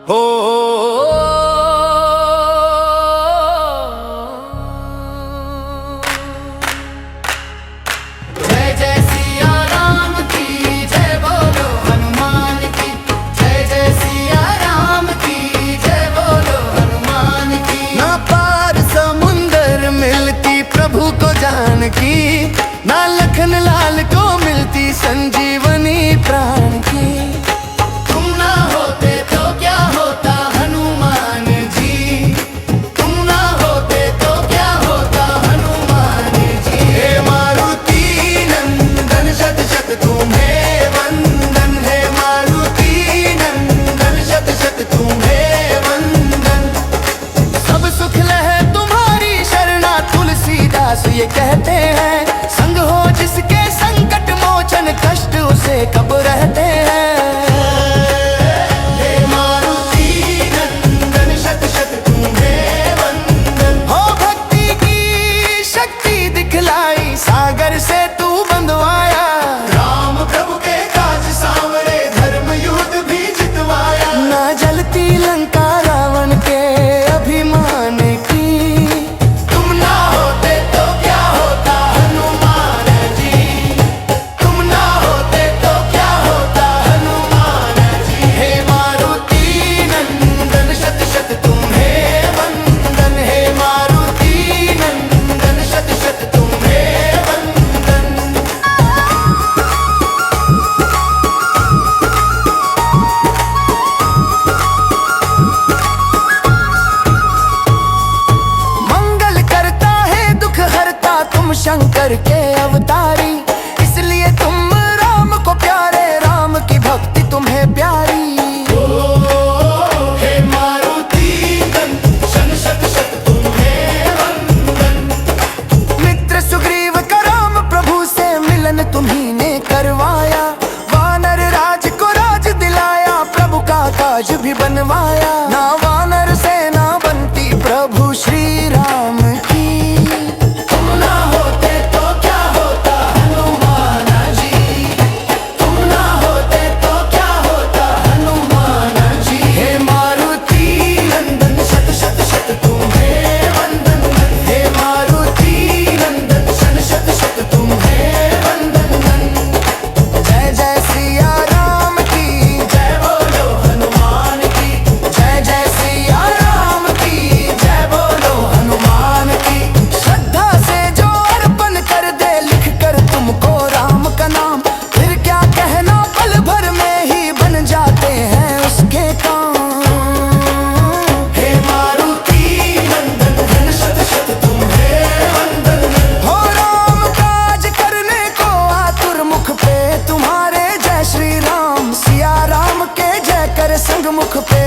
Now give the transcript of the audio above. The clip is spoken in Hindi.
हो जय जय सिया राम की जय बोलो हनुमान की। जय जय सिया राम की जय बोलो हनुमान की। ना पार समुंदर मिलती प्रभु को जान की, ना लखन लाल को मिलती संजीवनी प्राण की। तुम ना होते तो क्या होता हनुमान जी, तुम ना होते तो क्या होता हनुमान जी। हे मारुति नंदन शत शत तुम्हें वंदन, हे मारुति नंदन शत शत तुम्हें वंदन। सब सुख लहे तुम्हारी शरणा तुलसीदास ये कहते हैं, संग हो जिसके संकट मोचन कष्ट उसे कब रहते हैं। हे मारुति नंदन शत शत तुम्हें वंदन। हो भक्ति की शक्ति दिखलाई, सागर से तू बंधवाया। राम प्रभु के काज सांवरे धर्म युद्ध भी जितवाया। ना जलती लंका रावण के अभिमान की, तुम ना होते तो क्या होता हनुमान जी, तुम ना होते तो क्या होता हनुमान जी। हे मारुति नंदन शत शत तुम्हें वंदन, हे मारुति नंदन शत शत तुम्हें वंदन। मंगल करता है दुख हरता तुम शंकर के अवतारी, इसलिए तुम राम को प्यारे, राम की भक्ति तुम्हें प्यारी। हे मारुति नंदन शत शत तुम्हें वंदन। मित्र सुग्रीव का राम प्रभु से मिलन तुम्ही ने करवाया, वानर राज को राज दिलाया, प्रभु का काज भी बनवाया। ना वानर सेना बनती प्रभु श्री राम की, तुम ना होते तो क्या होता हनुमान जी, तुम ना होते तो क्या होता हनुमान जी। हे मारुति नंदन शत शत शत तुम्हें वंदन। हे मारुति नंदन शन शत शत तुम्हें वंदन। जय जय सिया राम की, जय बोलो हनुमान की। जय जय सिया राम की, जय बोलो हनुमान की। श्रद्धा से जो अर्पण कर दे लिख कर तुमको राम का नाम, फिर क्या कहना पल भर में ही बन जाते हैं उसके काम। हे मारुति नंदन धन शत शत तुम्हें वंदन। हो राम काज करने को आतुर मुख पे तुम्हारे जय श्री राम, सिया राम के जय कर संग मुख पे